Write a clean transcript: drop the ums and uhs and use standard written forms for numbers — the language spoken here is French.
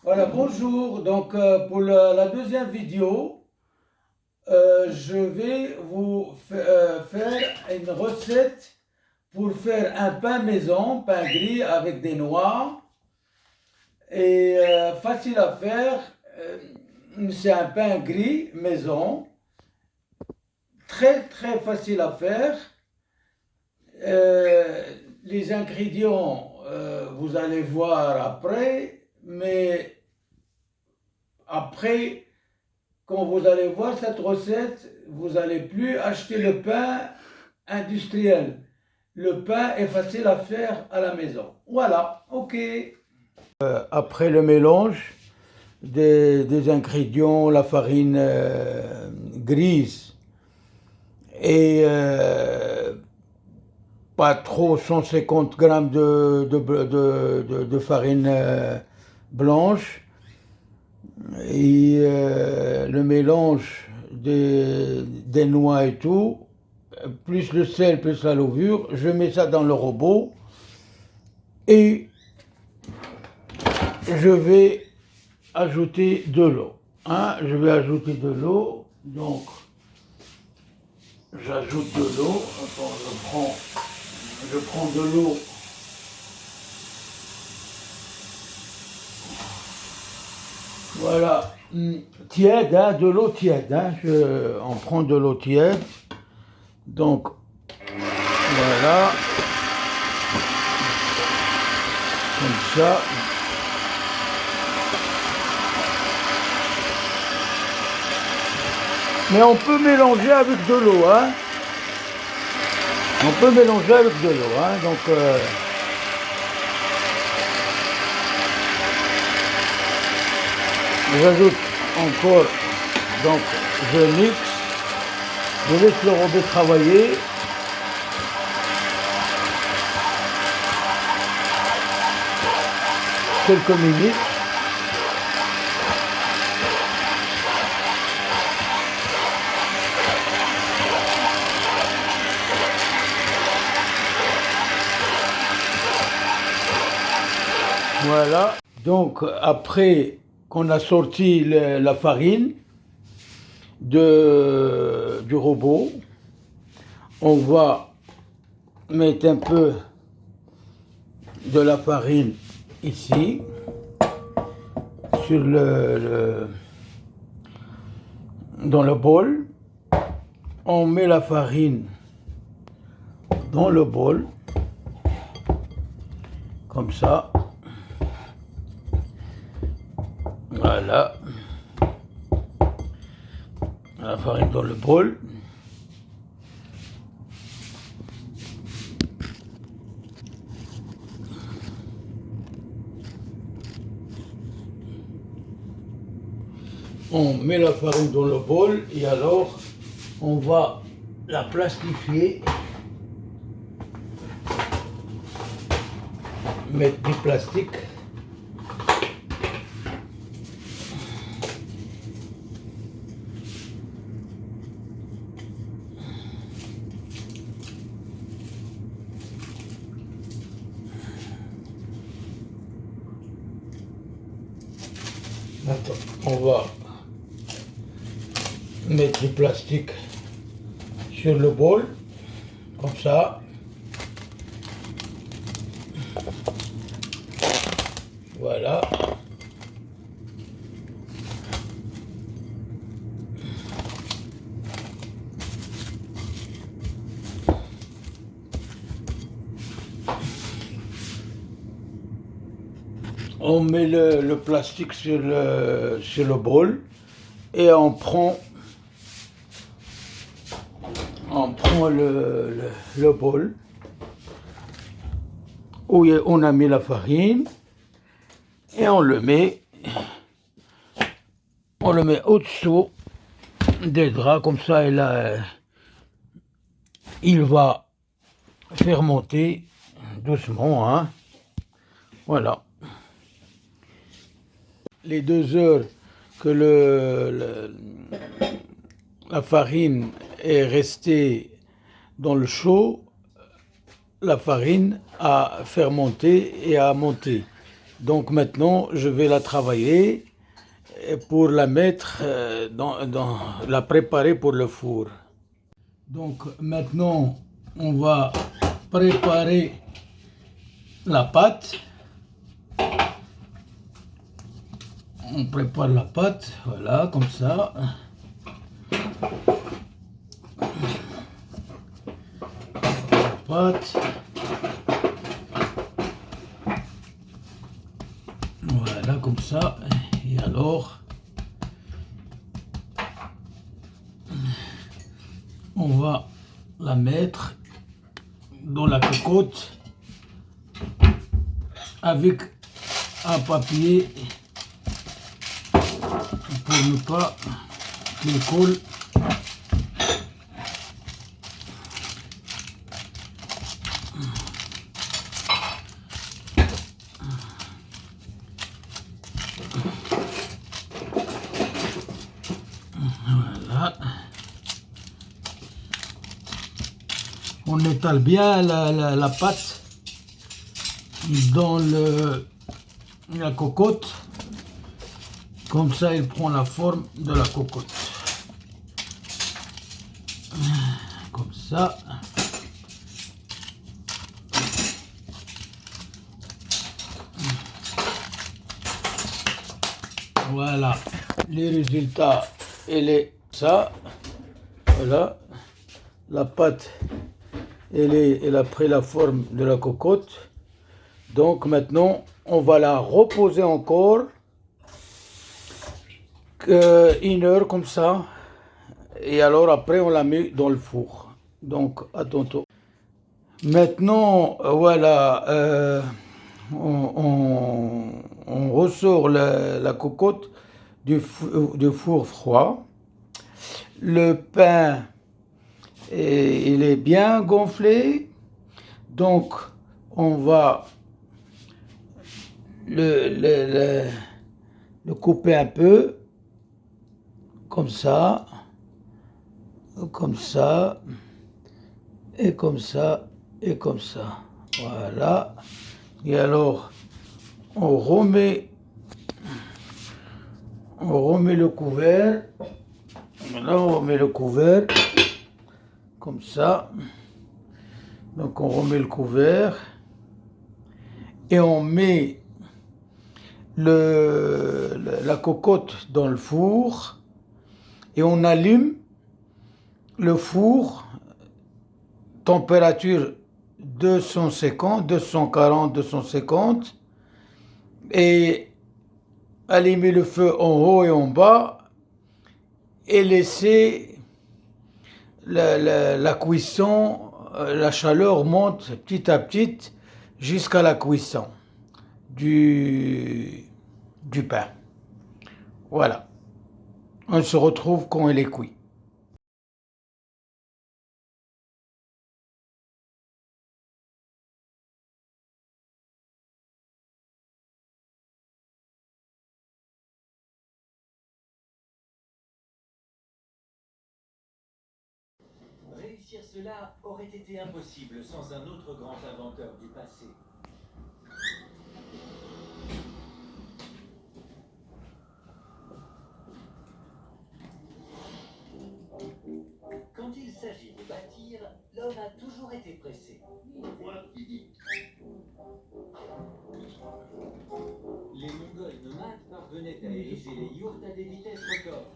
Voilà, bonjour. Donc, pour la deuxième vidéo, je vais vous faire une recette pour faire un pain maison, pain gris avec des noix. Et facile à faire. Euh, c'est un pain gris maison, très très facile à faire. Euh, les ingrédients, vous allez voir après, mais après, quand vous allez voir cette recette, vous n'allez plus acheter le pain industriel. Le pain est facile à faire à la maison. Voilà, ok. Après le mélange des ingrédients, la farine grise et pas trop 150 grammes de farine blanche, et le mélange des noix et tout, plus le sel, plus la levure, je mets ça dans le robot et je vais ajouter de l'eau. Hein, je vais ajouter de l'eau, donc j'ajoute de l'eau. Attends, je prends de l'eau. Voilà, tiède, hein, de l'eau tiède. Hein, on prend de l'eau tiède. Donc, voilà, comme ça. Mais on peut mélanger avec de l'eau, hein. On peut mélanger avec de l'eau, hein. Donc, j'ajoute encore, donc je mixe, je laisse le robot travailler. Quelques minutes. Voilà. Donc après qu'on a sorti la farine du robot, on va mettre un peu de la farine ici sur dans le bol. On met la farine dans le bol comme ça. Voilà, la farine dans le bol. On met la farine dans le bol et alors on va la plastifier, mettre du plastique. Attends, on va mettre du plastique sur le bol, comme ça. Voilà. On met le plastique sur le bol et on prend le bol où on a mis la farine et on le met au-dessous des draps, comme ça il va fermenter doucement, hein. Voilà. Les 2 heures que la farine est restée dans le chaud, la farine a fermenté et a monté. Donc maintenant, je vais la travailler pour la mettre, la préparer pour le four. Donc maintenant, on va préparer la pâte. On prépare la pâte, voilà, comme ça. La pâte. Voilà, comme ça. Et alors, on va la mettre dans la cocotte avec un papier pour ne pas qu'il colle. Voilà. On étale bien la pâte dans la cocotte. Comme ça, il prend la forme de la cocotte. Comme ça. Voilà. Les résultats, elle est ça. Voilà. La pâte, elle a pris la forme de la cocotte. Donc maintenant, on va la reposer encore. 1 heure comme ça, et alors après on la met dans le four. Donc à tantôt. Maintenant voilà, on ressort la cocotte du four froid. Le pain, il est bien gonflé, donc on va le couper un peu. Comme ça, et comme ça, et comme ça. Voilà. Et alors, on remet le couvert. Là, on remet le couvert. Comme ça. Donc, on remet le couvert. Et on met la cocotte dans le four. Et on allume le four, température 250, 240, 250, et allumer le feu en haut et en bas, et laisser la cuisson, la chaleur monte petit à petit jusqu'à la cuisson du pain. Voilà. On se retrouve quand il est cuit. Réussir cela aurait été impossible sans un autre grand inventeur du passé. Quand il s'agit de bâtir, l'homme a toujours été pressé. Les Mongols nomades parvenaient à ériger les yourtes à des vitesses records.